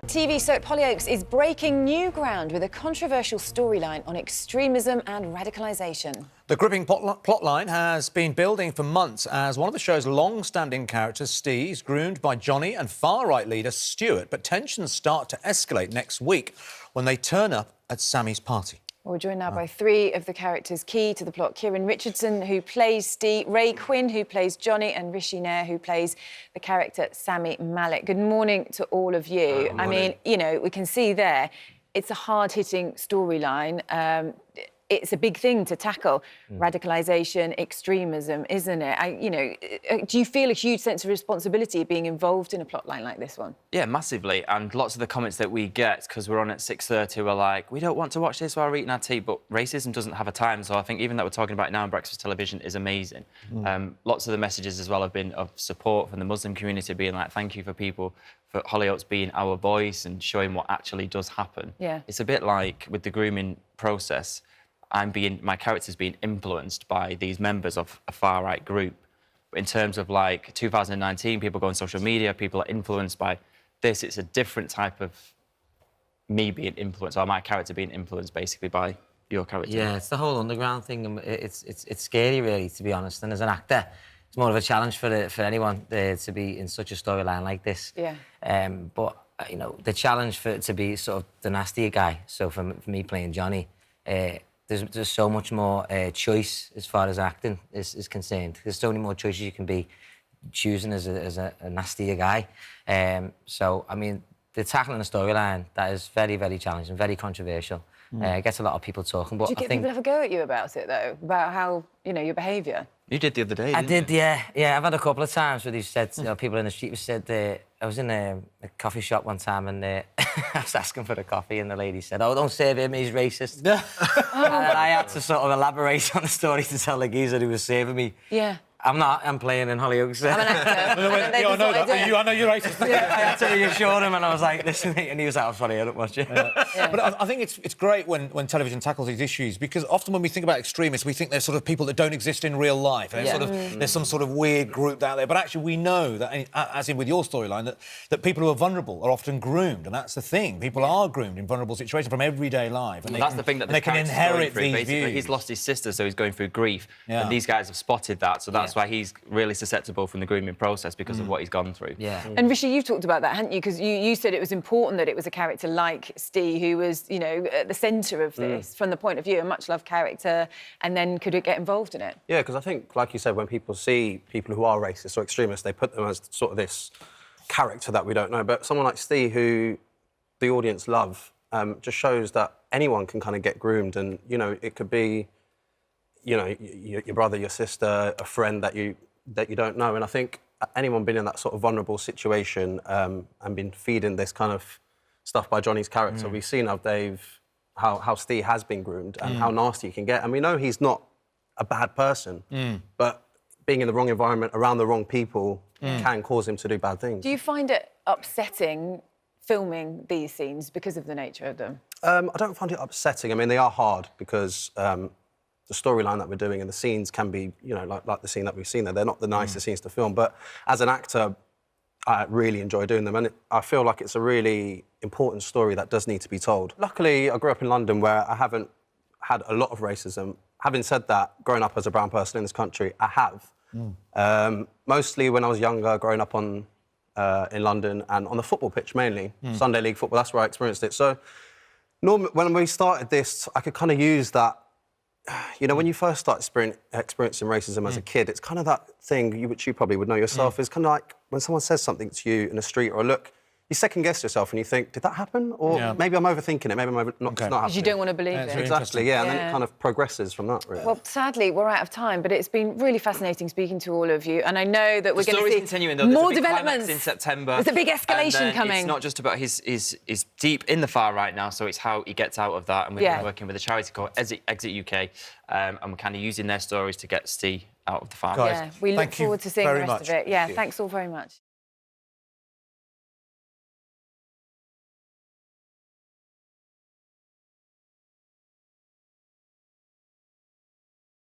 TV soap Hollyoaks is breaking new ground with a controversial storyline on extremism and radicalisation. The gripping plotline has been building for months as one of the show's long-standing characters, Steve, is groomed by Jonny and far-right leader Stuart. But tensions start to escalate next week when they turn up at Sami's party. We're joined now by three of the characters key to the plot. Kieron Richardson, who plays Steve, Ray, Quinn, who plays Jonny, and Rishi Nair, who plays the character Sami Malik. Good morning to all of you. I mean, you know, we can see there, it's a hard-hitting storyline. It's a big thing to tackle, radicalisation, extremism, isn't it? Do you feel a huge sense of responsibility being involved in a plotline like this one? Yeah, massively. And lots of the comments that we get, because we're on at 6:30, we're like, we don't want to watch this while we're eating our tea, but racism doesn't have a time. So I think even that we're talking about it now on breakfast television is amazing. Lots of the messages as well have been of support from the Muslim community, being like, thank you for Hollyoaks being our voice and showing what actually does happen. Yeah. It's a bit like with the grooming process, my character's being influenced by these members of a far-right group. But in terms of, like, 2019, people go on social media, people are influenced by this. It's a different type of me being influenced, or my character being influenced, basically, by your character. Yeah, it's the whole underground thing, and it's scary, really, to be honest. And as an actor, it's more of a challenge for anyone to be in such a storyline like this. Yeah. But, you know, the challenge to be sort of the nastier guy, so for me playing Jonny, there's so much more choice as far as acting is concerned. There's so many more choices you can be choosing as a nastier guy. So, I mean, they're tackling a storyline that is very, very challenging, very controversial. It gets a lot of people talking. But Do you get people have a go at you about it, though? About how, you know, your behaviour? You did the other day, I didn't did, yeah. Yeah, I've had a couple of times where they've said, you know, people in the street have said, I was in a coffee shop one time and I was asking for the coffee and the lady said, oh, don't serve him, he's racist. And I had to sort of elaborate on the story to tell the geezer who was serving me. Yeah. I'm not, I'm playing in Hollyoaks. I'm an actor. I know that. I know you're racist. I had to reassure him and I was like, listen, mate, and he was like, I'm sorry, I don't watch it. But I think it's great when television tackles these issues, because often when we think about extremists, we think they're sort of people that don't exist in real life. And there's some sort of weird group out there. But actually, we know that, as in with your storyline, that people who are vulnerable are often groomed, and that's the thing. People are groomed in vulnerable situations from everyday life. And that's the thing that they can inherit these views. He's lost his sister, so he's going through grief. Yeah. And these guys have spotted that, so that's why he's really susceptible from the grooming process because of what he's gone through. Yeah. And Rishi, you've talked about that, haven't you? Because you said it was important that it was a character like Steve who was, you know, at the centre of this from the point of view, a much-loved character, and then could it get involved in it? Yeah, because I think, like you said, when people see people who are racist or extremists, they put them as sort of this character that we don't know. But someone like Steve, who the audience love, just shows that anyone can kind of get groomed, and, you know, it could be, you know, your brother, your sister, a friend that you don't know. And I think anyone been in that sort of vulnerable situation and been feeding this kind of stuff by Jonny's character, we've seen how Steve has been groomed and how nasty he can get. And we know he's not a bad person, but being in the wrong environment, around the wrong people, can cause him to do bad things. Do you find it upsetting filming these scenes because of the nature of them? I don't find it upsetting. I mean, they are hard because the storyline that we're doing and the scenes can be, you know, like the scene that we've seen there. They're not the nicest scenes to film, but as an actor, I really enjoy doing them, and I feel like it's a really important story that does need to be told. Luckily, I grew up in London where I haven't had a lot of racism. Having said that, growing up as a brown person in this country, I have. Mostly when I was younger, growing up in London and on the football pitch mainly, Sunday League football, that's where I experienced it. So normally, when we started this, I could kind of use that. You know, when you first start experiencing racism as a kid, it's kind of that thing, which you probably would know yourself, is kind of like when someone says something to you in the street or a look, you second-guess yourself and you think, did that happen? Or maybe I'm overthinking it, maybe I'm not, it's not happening. Because you don't want to believe it. Exactly, yeah, and then it kind of progresses from that, really. Well, sadly, we're out of time, but it's been really fascinating speaking to all of you, and I know that we're going to see continuing, though. more There's a big developments in September. There's a big escalation coming. It's not just about his deep in the far right now, so it's how he gets out of that, and we've been working with a charity called Exit UK, and we're kind of using their stories to get Steve out of the far right. Yeah, we look forward to seeing the rest of it. Yeah, thanks all very much.